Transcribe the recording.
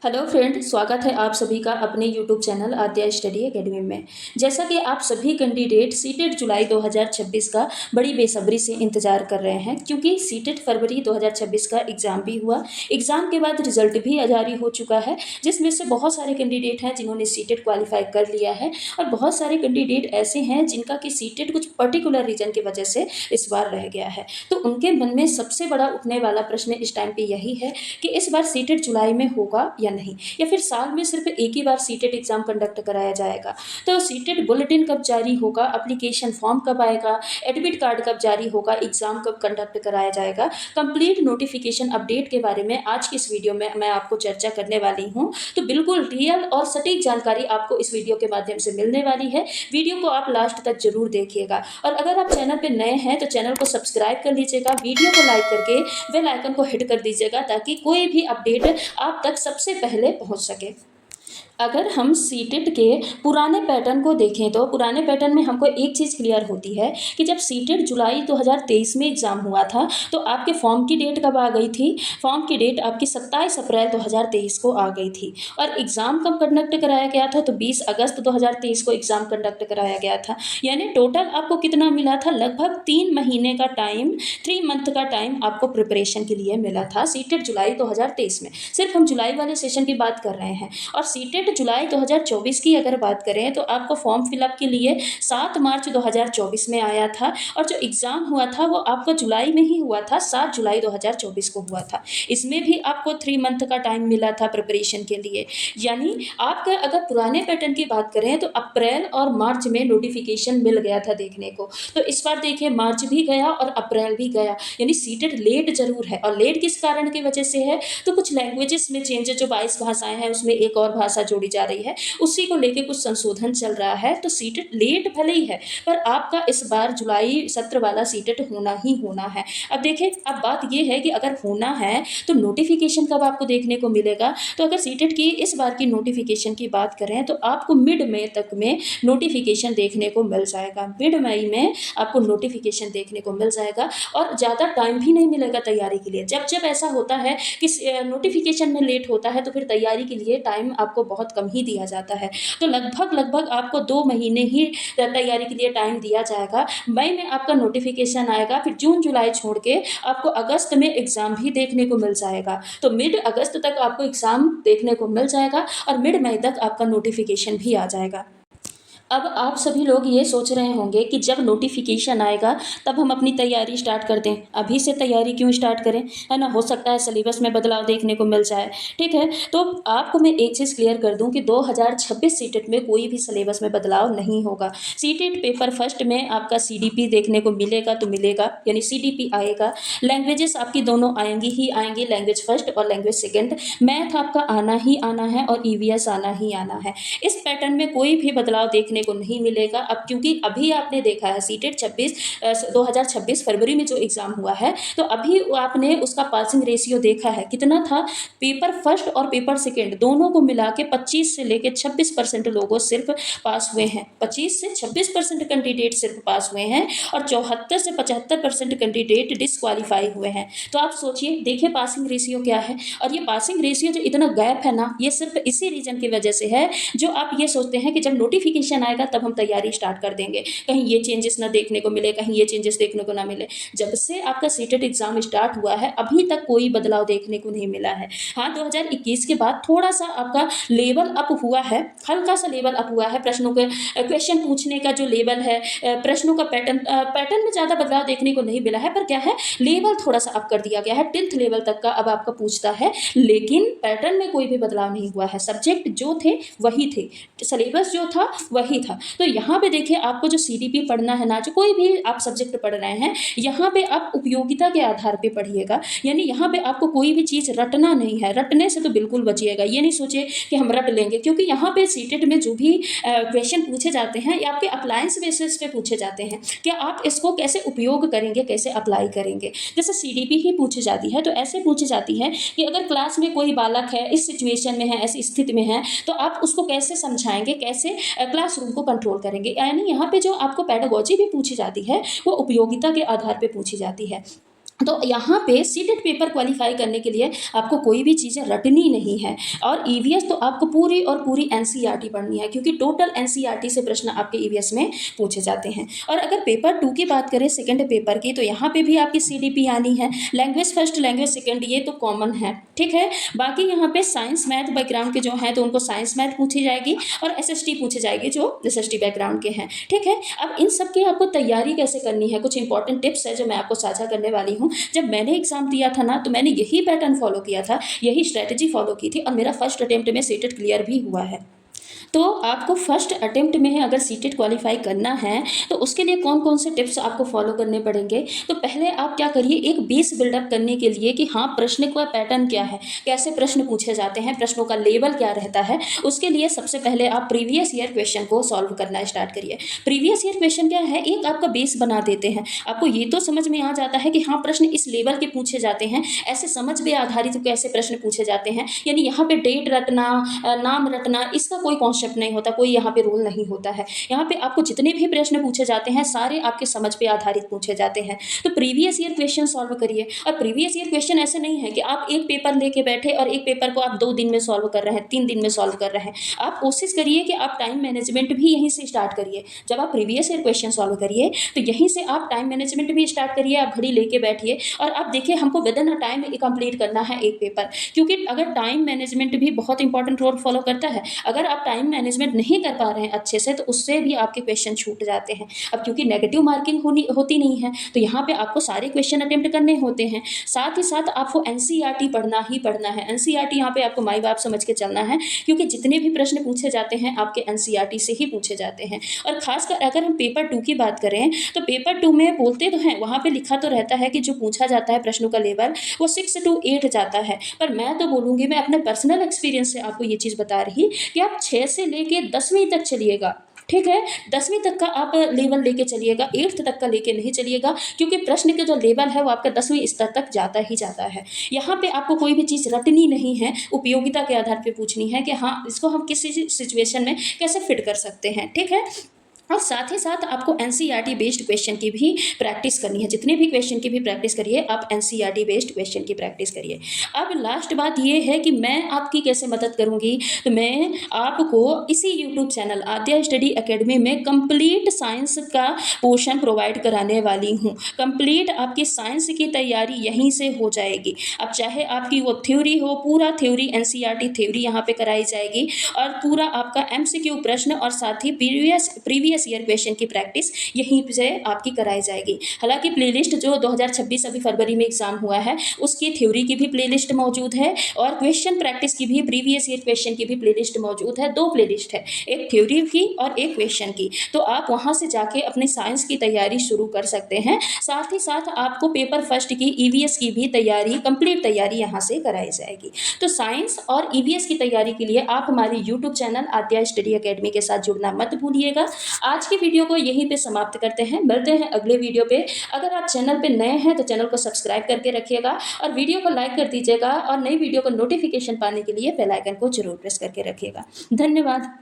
Hello friend, स्वागत है आप सभी का अपने यूट्यूब चैनल आद्या स्टडी एकेडमी में। जैसा कि आप सभी कैंडिडेट सीटेट जुलाई 2026 का बड़ी बेसब्री से इंतजार कर रहे हैं, क्योंकि सीटेट फरवरी 2026 का एग्ज़ाम भी हुआ। एग्ज़ाम के बाद रिजल्ट भी जारी हो चुका है, जिसमें से बहुत सारे कैंडिडेट हैं जिन्होंने सीटेट क्वालिफाई कर लिया है और बहुत सारे कैंडिडेट ऐसे हैं जिनका कि सीटेट कुछ पर्टिकुलर रीजन की वजह से इस बार रह गया है। तो उनके मन में सबसे बड़ा उठने वाला प्रश्न इस टाइम पे यही है कि इस बार सीटेट जुलाई में होगा या नहीं, या फिर साल में सिर्फ एक ही बार सीटेट एग्जाम कंडक्ट कराया जाएगा। तो सीटेट बुलेटिन कब जारी होगा, एप्लीकेशन फॉर्म कब आएगा, एडमिट कार्ड कब जारी होगा, एग्जाम कब कंडक्ट कराया जाएगा, कंप्लीट नोटिफिकेशन अपडेट के बारे में आज की इस वीडियो में मैं आपको चर्चा करने वाली हूं। तो बिल्कुल रियल और सटीक जानकारी आपको इस वीडियो के माध्यम से मिलने वाली है। वीडियो को आप लास्ट तक जरूर देखिएगा और अगर आप चैनल पर नए हैं तो चैनल को सब्सक्राइब कर लीजिएगा, वीडियो को लाइक करके बेल आइकन को हिट कर दीजिएगा ताकि कोई भी अपडेट आप तक सबसे पहले पहुंच सके। अगर हम सीटेट के पुराने पैटर्न को देखें तो पुराने पैटर्न में हमको एक चीज़ क्लियर होती है कि जब सीटेट जुलाई 2023 में एग्ज़ाम हुआ था तो आपके फॉर्म की डेट कब आ गई थी। फॉर्म की डेट आपकी 27 अप्रैल 2023 को आ गई थी और एग्ज़ाम कब कंडक्ट कराया गया था तो 20 अगस्त 2023 को एग्ज़ाम कंडक्ट कराया गया था। यानी टोटल आपको कितना मिला था, लगभग 3 महीने का टाइम, 3 मंथ का टाइम आपको प्रिपरेशन के लिए मिला था सीटेट जुलाई 2023 में। सिर्फ हम जुलाई वाले सेशन की बात कर रहे हैं। और सीटेट जुलाई 2024 की अगर बात करें तो आपको फॉर्म फिलअप के लिए 7 मार्च 2024 में आया था और जो एग्ज़ाम हुआ था वो आपका जुलाई में ही हुआ था, 7 जुलाई 2024 को हुआ था। इसमें भी आपको 3 मंथ का टाइम मिला था प्रिपरेशन के लिए। यानी आपका अगर पुराने पैटर्न की बात करें तो अप्रैल और मार्च में नोटिफिकेशन मिल गया था देखने को। तो इस बार देखिए मार्च भी गया और अप्रैल भी गया, यानी सीटेट लेट जरूर है। और लेट किस कारण की वजह से है तो कुछ लैंग्वेजेस में चेंज, जो 22 भाषाएं हैं उसमें एक और भाषा जोड़ी जा रही है, उसी को लेके कुछ संशोधन चल रहा है। तो सीटेट लेट भले ही है पर आपका इस बार जुलाई सत्र वाला सीटेट होना ही होना है। अब देखिए, अब बात यह है कि अगर होना है तो नोटिफिकेशन कब आपको देखने को मिलेगा। तो अगर सीटेट की इस बार की नोटिफिकेशन की बात करें तो आपको मिड मई तक में नोटिफिकेशन देखने को मिल जाएगा। मिड मई में आपको नोटिफिकेशन देखने को मिल जाएगा और ज़्यादा टाइम भी नहीं मिलेगा तैयारी के लिए। जब जब ऐसा होता है कि नोटिफिकेशन में लेट होता है तो फिर तैयारी के लिए टाइम आपको बहुत कम ही दिया जाता है। तो लगभग आपको 2 महीने ही तैयारी के लिए टाइम दिया जाएगा। मई में आपका नोटिफिकेशन आएगा, फिर जून जुलाई छोड़ के आपको अगस्त में एग्ज़ाम भी देखने को मिल जाएगा। तो मिड अगस्त तक आपको एग्ज़ाम देखने को मिल जाएगा और मिड मई तक आपका नोटिफिकेशन भी आ जाएगा। अब आप सभी लोग ये सोच रहे होंगे कि जब नोटिफिकेशन आएगा तब हम अपनी तैयारी स्टार्ट कर दें, अभी से तैयारी क्यों स्टार्ट करें, है ना। हो सकता है सिलेबस में बदलाव देखने को मिल जाए, ठीक है। तो आपको मैं एक चीज़ क्लियर कर दूं कि 2026 सीटेट में कोई भी सिलेबस में बदलाव नहीं होगा। सीटेट पेपर फर्स्ट में आपका सीडीपी देखने को मिलेगा तो मिलेगा, यानी सीडीपी आएगा। लैंग्वेजेस आपकी दोनों आएंगी ही आएंगी, लैंग्वेज फर्स्ट और लैंग्वेज सेकेंड। मैथ आपका आना ही आना है और ईवीएस आना ही आना है। इस पैटर्न में कोई भी बदलाव देखने को नहीं मिलेगा। अब क्योंकि अभी आपने देखा है सीटेट 2026 फरवरी में जो एग्जाम हुआ है, तो अभी आपने उसका पासिंग रेशियो देखा है कितना था। पेपर फर्स्ट और पेपर सेकेंड दोनों को मिला के 25 से लेकर 26% लोगों सिर्फ पास हुए हैं। 25 से 26% कैंडिडेट सिर्फ पास हुए हैं और 74 से 75% कैंडिडेट डिसक्वालीफाई हुए हैं। तो आप सोचिए, देखिए पासिंग रेशियो क्या है। और ये पासिंग रेशियो जो इतना गैप है ना, ये सिर्फ इसी रीजन की वजह से है जो आप ये सोचते हैं कि जब नोटिफिकेशन आएगा तब हम तैयारी स्टार्ट कर देंगे, कहीं ये चेंजेस ना देखने को मिले, कहीं ये चेंजेस देखने को ना मिले। जब से आपका सीटेट एग्जाम स्टार्ट हुआ है अभी तक कोई बदलाव देखने को नहीं मिला है। हाँ, 2021 के बाद थोड़ा सा आपका लेवल अप हुआ है, हल्का सा लेवल अप हुआ है। प्रश्नों के क्वेश्चन पूछने का जो लेवल है, प्रश्नों का पैटर्न में ज़्यादा बदलाव देखने को नहीं मिला है, पर क्या है, लेवल थोड़ा सा अप कर दिया गया है। 10th लेवल तक का अब आपका पूछता है, लेकिन पैटर्न में कोई भी बदलाव नहीं हुआ है। सब्जेक्ट जो थे वही थे, सिलेबस जो था वही था। तो यहाँ पे देखिए, आपको जो सीडीपी पढ़ना है ना, जो कोई भी आप सब्जेक्ट पढ़ रहे हैं, यहाँ पे आप उपयोगिता के आधार पे पढ़िएगा। यानी यहाँ पे आपको कोई भी चीज़ रटना नहीं है, रटने से तो बिल्कुल बचिएगा। ये नहीं सोचिए कि हम रट लेंगे, क्योंकि यहाँ पे सीटेट में जो भी क्वेश्चन पूछे जाते हैं ये आपके अप्लायंस बेसिस पे पूछे जाते हैं कि आप इसको कैसे उपयोग करेंगे, कैसे अप्लाई करेंगे। जैसे सीडीपी ही पूछी जाती है तो ऐसे पूछी जाती है कि अगर क्लास में कोई बालक है, इस सिचुएशन में है, ऐसी स्थिति में है, तो आप उसको कैसे समझाएंगे, कैसे क्लासरूम को कंट्रोल करेंगे। यानी यहाँ पे जो आपको पेडागोजी भी पूछी जाती है वो उपयोगिता के आधार पे पूछी जाती है। तो यहाँ पे सीटेट पेपर क्वालिफाई करने के लिए आपको कोई भी चीज़ें रटनी नहीं है। और ईवीएस तो आपको पूरी और पूरी एनसीईआरटी पढ़नी है, क्योंकि टोटल एनसीईआरटी से प्रश्न आपके ईवीएस में पूछे जाते हैं। और अगर पेपर 2 की बात करें सेकंड पेपर की, तो यहाँ पे भी आपकी सीडीपी आनी है, लैंग्वेज फर्स्ट लैंग्वेज सेकंड, ये तो कॉमन है, ठीक है। बाकी यहाँ पे साइंस मैथ बैकग्राउंड के जो हैं तो उनको साइंस मैथ पूछी जाएगी, और एसएसटी पूछे जाएगी जो एसएसटी बैकग्राउंड के हैं, ठीक है। अब इन सब की आपको तैयारी कैसे करनी है, कुछ इंपॉर्टेंट टिप्स है जो मैं आपको साझा करने वाली हूँ। जब मैंने एग्जाम दिया था ना, तो मैंने यही पैटर्न फॉलो किया था, यही स्ट्रेटेजी फॉलो की थी, और मेरा फर्स्ट अटेम्प्ट में सीटेट क्लियर भी हुआ है। तो आपको फर्स्ट अटेम्प्ट में अगर सीटेट क्वालिफाई करना है तो उसके लिए कौन कौन से टिप्स आपको फॉलो करने पड़ेंगे। तो पहले आप क्या करिए, एक बेस बिल्डअप करने के लिए कि हाँ प्रश्न का पैटर्न क्या है, कैसे प्रश्न पूछे जाते हैं, प्रश्नों का लेवल क्या रहता है। उसके लिए सबसे पहले आप प्रीवियस ईयर क्वेश्चन को सॉल्व करना स्टार्ट करिए। प्रीवियस ईयर क्वेश्चन क्या है, एक आपका बेस बना देते हैं। आपको ये तो समझ में आ जाता है कि हाँ प्रश्न इस लेवल के पूछे जाते हैं, ऐसे समझ पे आधारित कैसे प्रश्न पूछे जाते हैं, यानी यहाँ पे डेट रटना, नाम रटना, इसका कोई कॉन्सेप्ट नहीं होता, कोई यहाँ पे रूल नहीं होता है। यहाँ पे आपको जितने भी प्रश्न पूछे जाते हैं सारे आपके समझ पे आधारित पूछे जाते हैं। तो प्रीवियस ईयर क्वेश्चन सॉल्व करिए। और प्रीवियस ईयर क्वेश्चन ऐसे नहीं है कि आप एक पेपर लेके बैठे और एक पेपर को आप 2 दिन में सॉल्व कर रहे हैं, 3 दिन में सॉल्व कर रहे हैं। आप कोशिश करिए कि आप टाइम मैनेजमेंट भी यहीं से स्टार्ट करिए। जब आप प्रीवियस ईयर क्वेश्चन सॉल्व करिए तो यहीं से आप टाइम मैनेजमेंट भी स्टार्ट करिए। आप घड़ी लेके बैठिए और आप देखिए हमको with in a time complete करना है एक पेपर, क्योंकि अगर टाइम मैनेजमेंट भी बहुत इंपॉर्टेंट रोल फॉलो करता है। अगर आप टाइम मैनेजमेंट नहीं कर पा रहे हैं अच्छे से तो उससे भी आपके क्वेश्चन छूट जाते हैं। अब क्योंकि नेगेटिव मार्किंग होती नहीं है तो यहाँ पे आपको सारे क्वेश्चन अटेम्प्ट करने होते हैं। साथ ही साथ आपको एनसीईआरटी पढ़ना ही पढ़ना है। एनसीईआरटी यहाँ पे आपको माई बाप समझ के चलना है, क्योंकि जितने भी प्रश्न पूछे जाते हैं आपके एनसीईआरटी से ही पूछे जाते हैं। और खासकर अगर हम पेपर 2 की बात करें तो पेपर 2 में बोलते तो हैं, वहाँ पे लिखा तो रहता है कि जो पूछा जाता है प्रश्नों का लेवल वो 6 to 8 जाता है। पर मैं तो बोलूँगी, मैं अपने पर्सनल एक्सपीरियंस से आपको ये चीज़ बता रही कि आप 6 से लेके 10वीं तक चलिएगा, ठीक है। 10वीं तक का आप लेवल लेके चलिएगा, 8th तक का लेके नहीं चलिएगा, क्योंकि प्रश्न का जो लेवल है वो आपका 10वीं स्तर तक जाता ही जाता है। यहाँ पे आपको कोई भी चीज़ रटनी नहीं है, उपयोगिता के आधार पे पूछनी है कि हाँ इसको हम किसी सिचुएशन में कैसे फिट कर सकते हैं, ठीक है। और साथ ही साथ आपको एनसीईआरटी बेस्ड क्वेश्चन की भी प्रैक्टिस करनी है। जितने भी क्वेश्चन की भी प्रैक्टिस करिए, आप एनसीईआरटी बेस्ड क्वेश्चन की प्रैक्टिस करिए। अब लास्ट बात ये है कि मैं आपकी कैसे मदद करूंगी, तो मैं आपको इसी यूट्यूब चैनल आद्या स्टडी एकेडमी में कंप्लीट साइंस का पोर्शन प्रोवाइड कराने वाली हूँ। कंप्लीट आपकी साइंस की तैयारी यहीं से हो जाएगी। अब चाहे आपकी वो थ्योरी हो, पूरा थ्योरी एनसीईआरटी थ्योरी यहाँ पे कराई जाएगी, और पूरा आपका एमसीक्यू प्रश्न और साथ ही प्रीवियस ईयर क्वेश्चन की प्रैक्टिस यहीं से आपकी कराई जाएगी। हालांकि प्लेलिस्ट जो 2026 अभी फरवरी में एग्जाम हुआ है उसकी थ्योरी की भी प्लेलिस्ट मौजूद है, और क्वेश्चन प्रैक्टिस की भी, प्रीवियस ईयर क्वेश्चन की भी प्लेलिस्ट मौजूद है। 2 प्लेलिस्ट है, एक थ्योरी की और एक क्वेश्चन की। तो आप वहां से जाके अपने साइंस की तैयारी शुरू कर सकते हैं। साथ ही साथ आपको पेपर फर्स्ट की ईवीएस की भी तैयारी, कंप्लीट तैयारी यहाँ से कराई जाएगी। तो साइंस और ईवीएस की तैयारी के लिए आप हमारे यूट्यूब चैनल आद्या स्टडी एकेडमी के साथ जुड़ना मत भूलिएगा। आज की वीडियो को यहीं पे समाप्त करते हैं, मिलते हैं अगले वीडियो पे। अगर आप चैनल पे नए हैं तो चैनल को सब्सक्राइब करके रखिएगा और वीडियो को लाइक कर दीजिएगा, और नई वीडियो को नोटिफिकेशन पाने के लिए बेल आइकन को जरूर प्रेस करके रखिएगा। धन्यवाद।